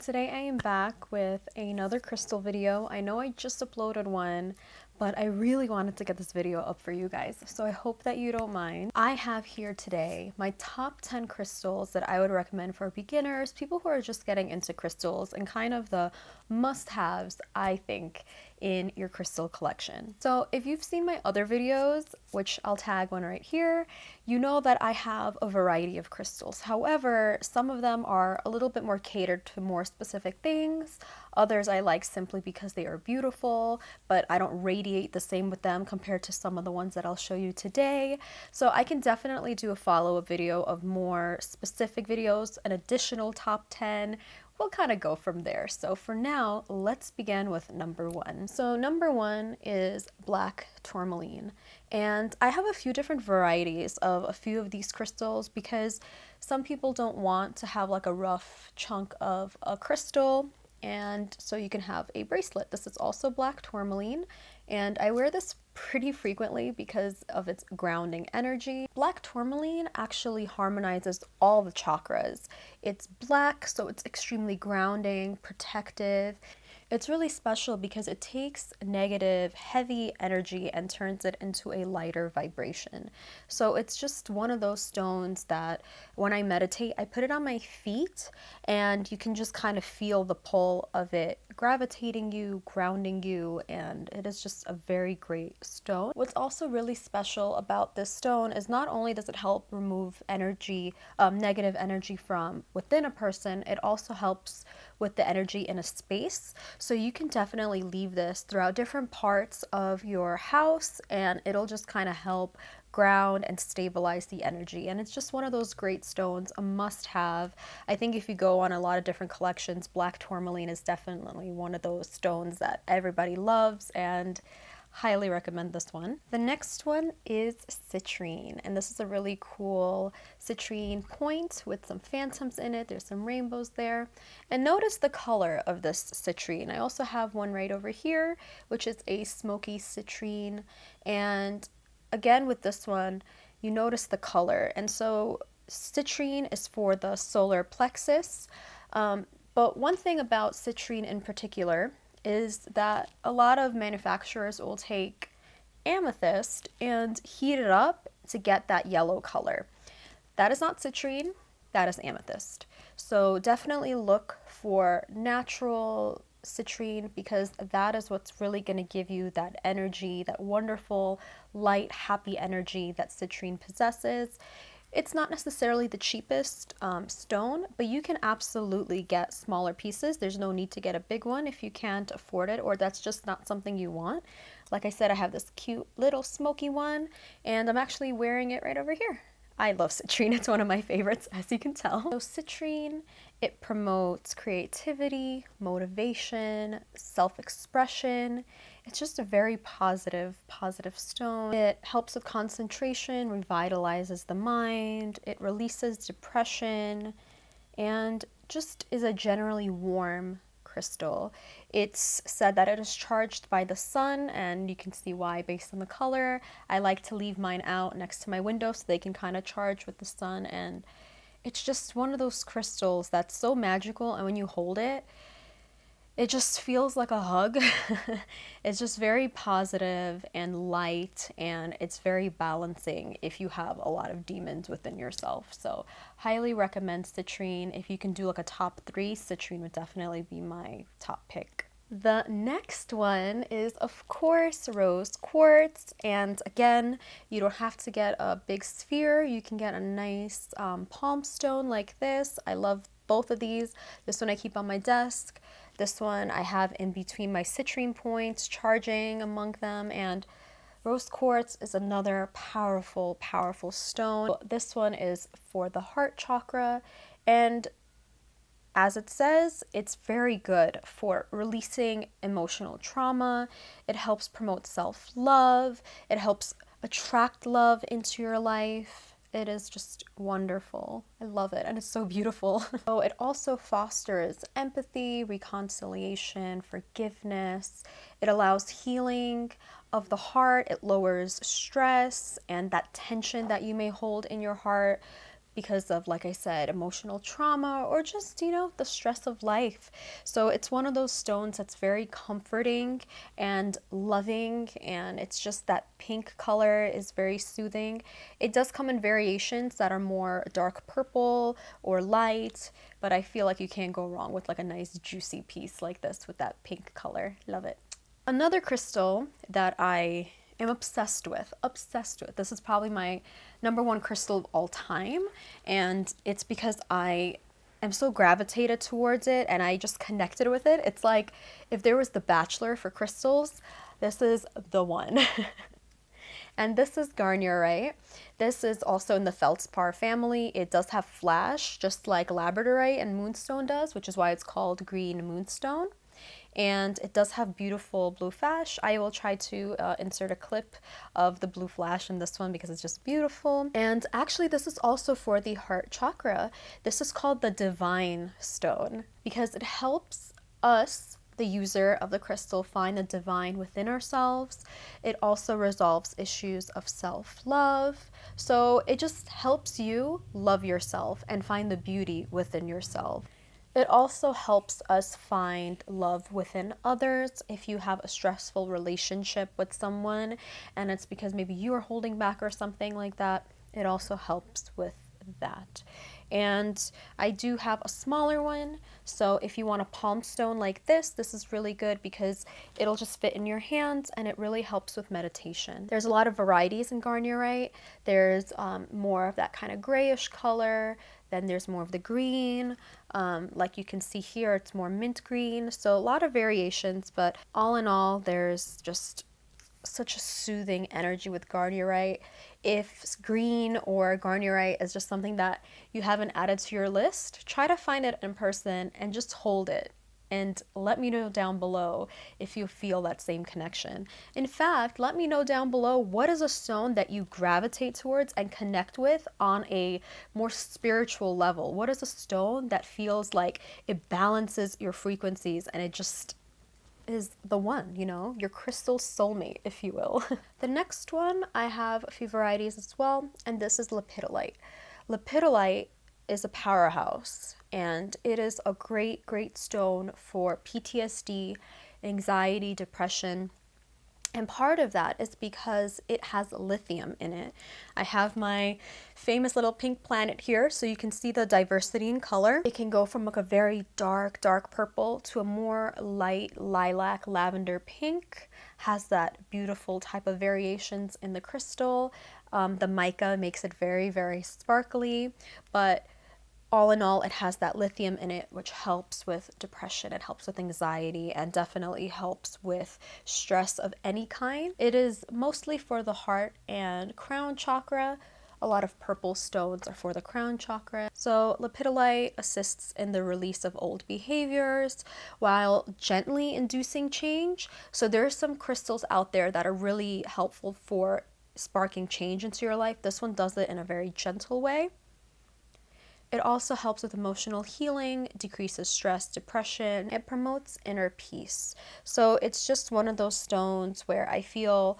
Today I am back with another crystal video. I know I just uploaded one, but I really wanted to get this video up for you guys, so I hope that you don't mind. I have here today my top 10 crystals that I would recommend for beginners, people who are just getting into crystals, and kind of the must-haves, I think, in your crystal collection. So if you've seen my other videos, which I'll tag one right here, you know that I have a variety of crystals. However, some of them are a little bit more catered to more specific things. Others I like simply because they are beautiful, but I don't radiate the same with them compared to some of the ones that I'll show you today. So I can definitely do a follow-up video of more specific videos, an additional top 10. We'll kind of go from there. So for now, let's begin with number one. So number one is black tourmaline. And I have a few different varieties of a few of these crystals because some people don't want to have like a rough chunk of a crystal. And so you can have a bracelet. This is also black tourmaline, and I wear this pretty frequently because of its grounding energy. Black tourmaline actually harmonizes all the chakras. It's black, so it's extremely grounding, protective. It's really special because it takes negative, heavy energy and turns it into a lighter vibration. So it's just one of those stones that when I meditate, I put it on my feet and you can just kind of feel the pull of it gravitating you, grounding you, and it is just a very great stone. What's also really special about this stone is not only does it help remove energy, negative energy from within a person, it also helps with the energy in a space. So you can definitely leave this throughout different parts of your house and it'll just kind of help ground and stabilize the energy. And it's just one of those great stones, a must-have. I think if you go on a lot of different collections, black tourmaline is definitely one of those stones that everybody loves, and highly recommend this one. The next one is citrine, and this is a really cool citrine point with some phantoms in it. There's some rainbows there. And notice the color of this citrine. I also have one right over here, which is a smoky citrine. And again, with this one, you notice the color. And so citrine is for the solar plexus. But one thing about citrine in particular is that a lot of manufacturers will take amethyst and heat it up to get that yellow color. That is not citrine, that is amethyst. So definitely look for natural citrine because that is what's really going to give you that energy, that wonderful, light, happy energy that citrine possesses. It's not necessarily the cheapest stone, but you can absolutely get smaller pieces. There's no need to get a big one if you can't afford it or that's just not something you want. Like I said, I have this cute little smoky one and I'm actually wearing it right over here. I love citrine. It's one of my favorites, as you can tell. So citrine, it promotes creativity, motivation, self-expression. It's just a very positive stone. It helps with concentration, revitalizes the mind, it releases depression, and just is a generally warm crystal. It's said that it is charged by the sun, and you can see why based on the color. I like to leave mine out next to my window so they can kind of charge with the sun, and it's just one of those crystals that's so magical, and when you hold it, it just feels like a hug. It's just very positive and light, and it's very balancing if you have a lot of demons within yourself. So highly recommend citrine. If you can do like a top 3, citrine would definitely be my top pick. The next one is, of course, rose quartz. And again, you don't have to get a big sphere. You can get a nice palm stone like this. I love both of these. This one I keep on my desk. This one I have in between my citrine points, charging among them, and rose quartz is another powerful stone. This one is for the heart chakra, and as it says, it's very good for releasing emotional trauma. It helps promote self-love. It helps attract love into your life. It is just wonderful. I love it, and it's so beautiful. So it also fosters empathy, reconciliation, forgiveness. It allows healing of the heart. It lowers stress and that tension that you may hold in your heart. because of, like I said, emotional trauma or just, you know, the stress of life. So it's one of those stones that's very comforting and loving, and it's just that pink color is very soothing. It does come in variations that are more dark purple or light, but I feel like you can't go wrong with like a nice juicy piece like this with that pink color. Love it. Another crystal that I am obsessed with. This is probably my number one crystal of all time, and it's because I am so gravitated towards it and I just connected with it. It's like if there was the Bachelor for crystals, this is the one. And this is garnierite. This is also in the feldspar family. It does have flash, just like labradorite and moonstone does, which is why it's called green moonstone. And it does have beautiful blue flash. I will try to insert a clip of the blue flash in this one because it's just beautiful. And actually this is also for the heart chakra. This is called the divine stone because it helps us, the user of the crystal, find the divine within ourselves. It also resolves issues of self-love. So it just helps you love yourself and find the beauty within yourself. It also helps us find love within others. If you have a stressful relationship with someone and it's because maybe you are holding back or something like that, it also helps with that. And I do have a smaller one, so if you want a palm stone like this is really good because it'll just fit in your hands and it really helps with meditation. There's a lot of varieties in garnierite. There's more of that kind of grayish color, then there's more of the green, like you can see here it's more mint green, so a lot of variations, but all in all there's just such a soothing energy with garnierite. If green or garnierite is just something that you haven't added to your list, try to find it in person and just hold it. And let me know down below if you feel that same connection. In fact, let me know down below what is a stone that you gravitate towards and connect with on a more spiritual level. What is a stone that feels like it balances your frequencies and it just is the one, you know, your crystal soulmate, if you will. The next one, I have a few varieties as well, and this is lepidolite. Lepidolite is a powerhouse, and it is a great stone for PTSD, anxiety, depression. And part of that is because it has lithium in it. I have my famous little pink planet here, so you can see the diversity in color. It can go from like a very dark purple to a more light lilac lavender pink. Has that beautiful type of variations in the crystal. The mica makes it very sparkly, but all in all, it has that lithium in it, which helps with depression, it helps with anxiety, and definitely helps with stress of any kind. It is mostly for the heart and crown chakra. A lot of purple stones are for the crown chakra. So lepidolite assists in the release of old behaviors while gently inducing change. So there's some crystals out there that are really helpful for sparking change into your life. This one does it in a very gentle way. It also helps with emotional healing, decreases stress, depression. It promotes inner peace. So it's just one of those stones where I feel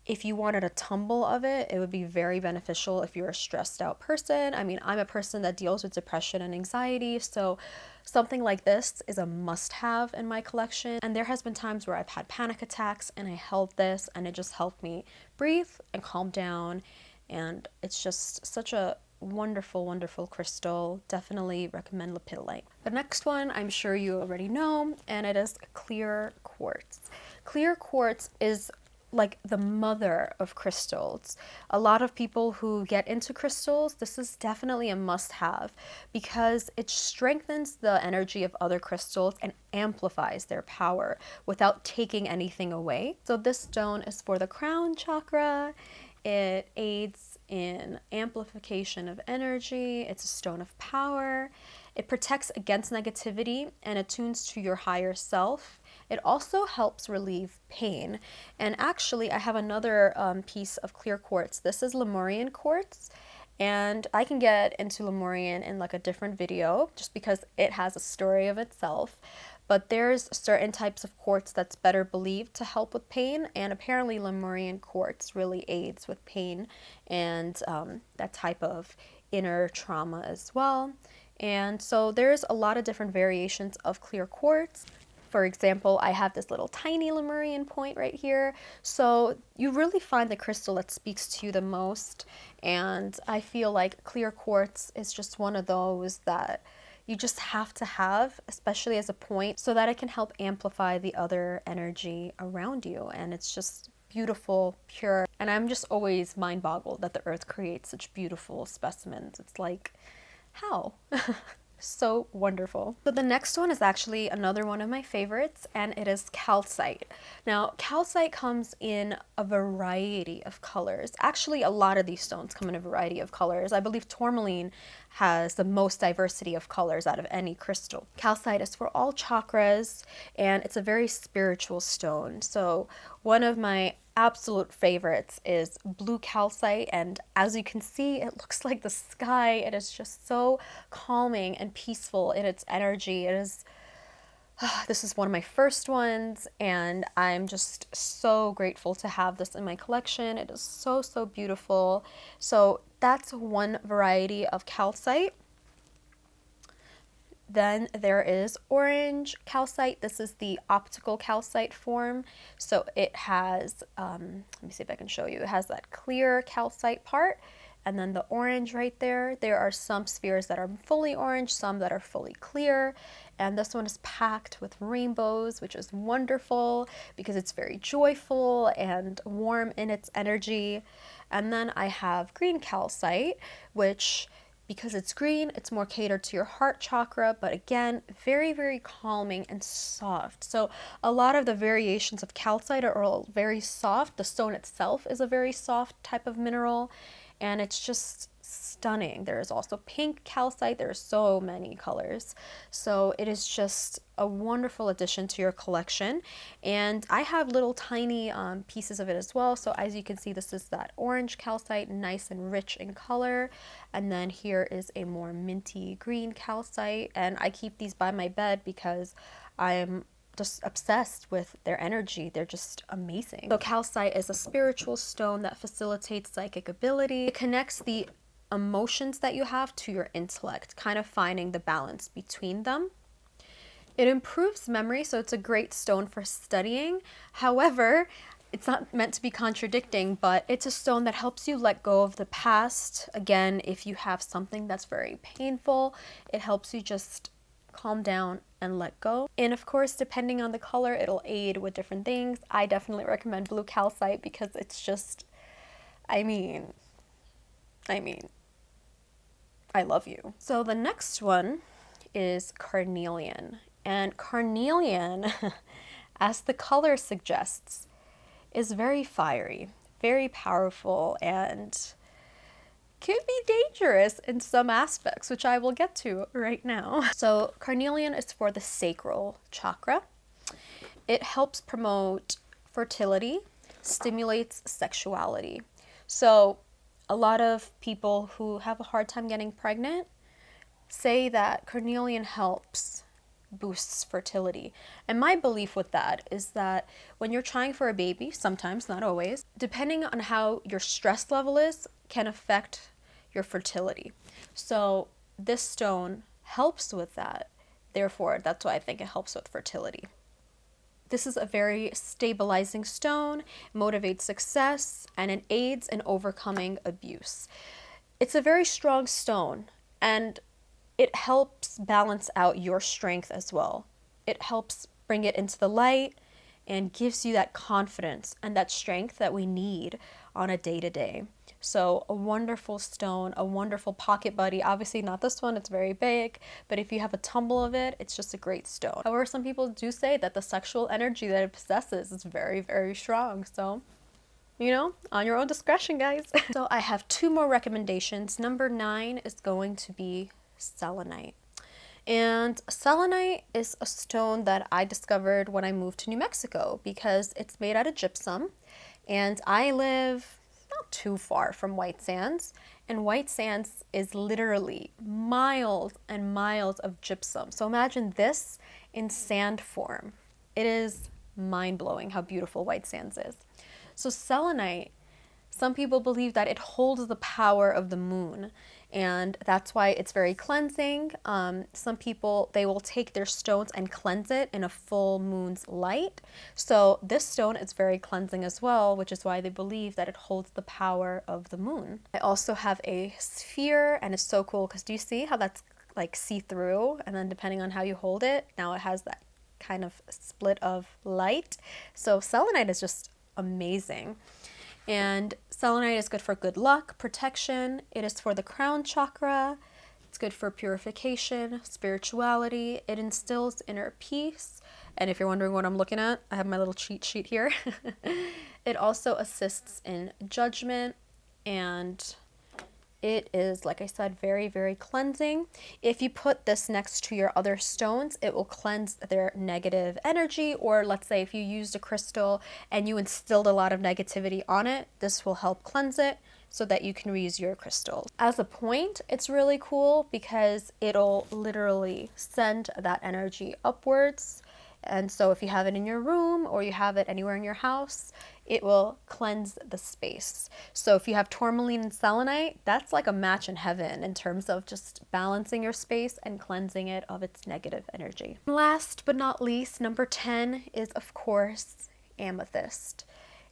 if you wanted a tumble of it, it would be very beneficial if you're a stressed out person. I mean, I'm a person that deals with depression and anxiety, so something like this is a must-have in my collection. And there has been times where I've had panic attacks and I held this and it just helped me breathe and calm down. And it's just such a wonderful crystal. Definitely recommend lepidolite. The next one I'm sure you already know, and it is clear quartz. Clear quartz is like the mother of crystals. A lot of people who get into crystals, this is definitely a must-have because it strengthens the energy of other crystals and amplifies their power without taking anything away. So this stone is for the crown chakra. It aids in amplification of energy. It's a stone of power. It protects against negativity and attunes to your higher self. It also helps relieve pain. And actually, I have another piece of clear quartz. This is Lemurian quartz. And I can get into Lemurian in like a different video just because it has a story of itself. But there's certain types of quartz that's better believed to help with pain, and apparently Lemurian quartz really aids with pain and that type of inner trauma as well. And so there's a lot of different variations of clear quartz. For example, I have this little tiny Lemurian point right here. So you really find the crystal that speaks to you the most. And I feel like clear quartz is just one of those that you just have to have, especially as a point, so that it can help amplify the other energy around you. And it's just beautiful, pure. And I'm just always mind boggled that the earth creates such beautiful specimens. It's like, how? So wonderful. So the next one is actually another one of my favorites, and it is calcite. Now, calcite comes in a variety of colors. Actually, a lot of these stones come in a variety of colors. I believe tourmaline has the most diversity of colors out of any crystal. Calcite is for all chakras, and it's a very spiritual stone. So one of my absolute favorites is blue calcite, and as you can see, it looks like the sky. It is just so calming and peaceful in its energy. It is this is one of my first ones, and I'm just so grateful to have this in my collection. It is so beautiful. So that's one variety of calcite. Then there is orange calcite. This is the optical calcite form. So it has, let me see if I can show you. It has that clear calcite part, and then the orange right there. There are some spheres that are fully orange, some that are fully clear. And this one is packed with rainbows, which is wonderful because it's very joyful and warm in its energy. And then I have green calcite, which, because it's green, it's more catered to your heart chakra, but again, very calming and soft. So a lot of the variations of calcite are all very soft. The stone itself is a very soft type of mineral, and it's just stunning. There is also pink calcite. There are so many colors. So it is just a wonderful addition to your collection. And I have little tiny pieces of it as well. So as you can see, this is that orange calcite, nice and rich in color. And then here is a more minty green calcite. And I keep these by my bed because I'm just obsessed with their energy. They're just amazing. So calcite is a spiritual stone that facilitates psychic ability. It connects the emotions that you have to your intellect, kind of finding the balance between them. It improves memory, so it's a great stone for studying. However, it's not meant to be contradicting, but it's a stone that helps you let go of the past. Again, if you have something that's very painful, it helps you just calm down and let go. And of course, depending on the color, it'll aid with different things. I definitely recommend blue calcite because it's just, I mean, I love you. So the next one is carnelian. And carnelian, as the color suggests, is very fiery, very powerful, and can be dangerous in some aspects, which I will get to right now. So carnelian is for the sacral chakra. It helps promote fertility, stimulates sexuality. So a lot of people who have a hard time getting pregnant say that carnelian helps boosts fertility. And my belief with that is that when you're trying for a baby, sometimes, not always, depending on how your stress level is, can affect your fertility. So this stone helps with that. Therefore, that's why I think it helps with fertility. This is a very stabilizing stone, motivates success, and it aids in overcoming abuse. It's a very strong stone, and it helps balance out your strength as well. It helps bring it into the light and gives you that confidence and that strength that we need on a day-to-day. So a wonderful stone, a wonderful pocket buddy. Obviously not this one, it's very big, but if you have a tumble of it, it's just a great stone. However, some people do say that the sexual energy that it possesses is very strong. So, you know, on your own discretion, guys. So I have two more recommendations. Number 9 is going to be selenite. And selenite is a stone that I discovered when I moved to New Mexico because it's made out of gypsum, and I live not too far from white sands, and white sands is literally miles and miles of gypsum. So imagine this in sand form. It is mind-blowing how beautiful white sands is. So selenite, some people believe that it holds the power of the moon, and that's why it's very cleansing. Some people, they will take their stones and cleanse it in a full moon's light. So this stone is very cleansing as well, which is why they believe that it holds the power of the moon. I also have a sphere, and it's so cool because do you see how that's like see-through, and then depending on how you hold it, now it has that kind of split of light. So selenite is just amazing. And selenite is good for good luck, protection. It is for the crown chakra. It's good for purification, spirituality. It instills inner peace. And if you're wondering what I'm looking at, I have my little cheat sheet here. It also assists in judgment, and it is, like I said, very, very cleansing. If you put this next to your other stones, it will cleanse their negative energy. Or let's say if you used a crystal and you instilled a lot of negativity on it, this will help cleanse it so that you can reuse your crystals. As a point, it's really cool because it'll literally send that energy upwards. And so if you have it in your room or you have it anywhere in your house, it will cleanse the space. So if you have tourmaline and selenite, that's like a match in heaven in terms of just balancing your space and cleansing it of its negative energy. Last but not least, number 10 is, of course, amethyst.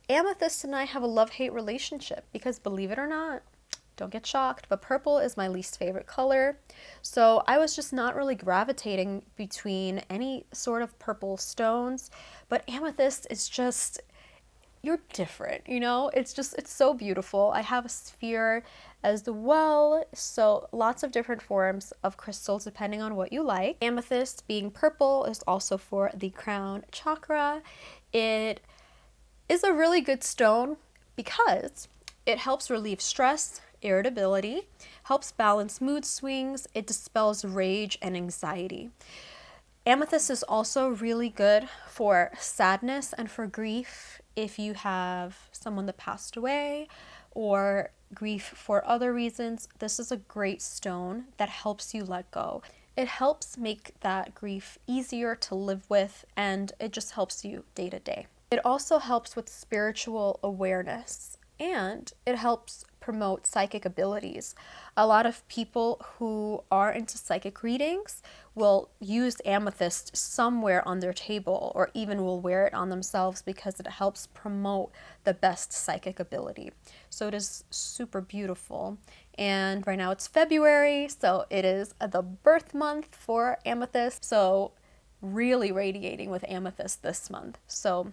Amethyst and I have a love-hate relationship because, believe it or not, don't get shocked, but purple is my least favorite color. So I was just not really gravitating between any sort of purple stones, but amethyst is just, you're different, you know? It's so beautiful. I have a sphere as well, so lots of different forms of crystals depending on what you like. Amethyst, being purple, is also for the crown chakra. It is a really good stone because it helps relieve stress, irritability, helps balance mood swings, it dispels rage and anxiety. Amethyst is also really good for sadness and for grief. If you have someone that passed away or grief for other reasons, this is a great stone that helps you let go. It helps make that grief easier to live with, and it just helps you day to day. It also helps with spiritual awareness, and it helps promote psychic abilities. A lot of people who are into psychic readings will use amethyst somewhere on their table, or even will wear it on themselves because it helps promote the best psychic ability. So it is super beautiful. And right now it's February, so it is the birth month for amethyst. So really radiating with amethyst this month. So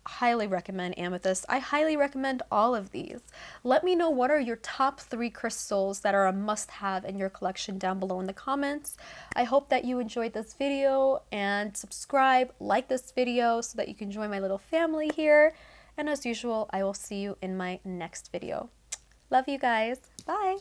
highly recommend amethyst. I highly recommend all of these. Let me know what are your top 3 crystals that are a must-have in your collection down below in the comments. I hope that you enjoyed this video, and subscribe, like this video so that you can join my little family here. And as usual, I will see you in my next video. Love you guys. Bye.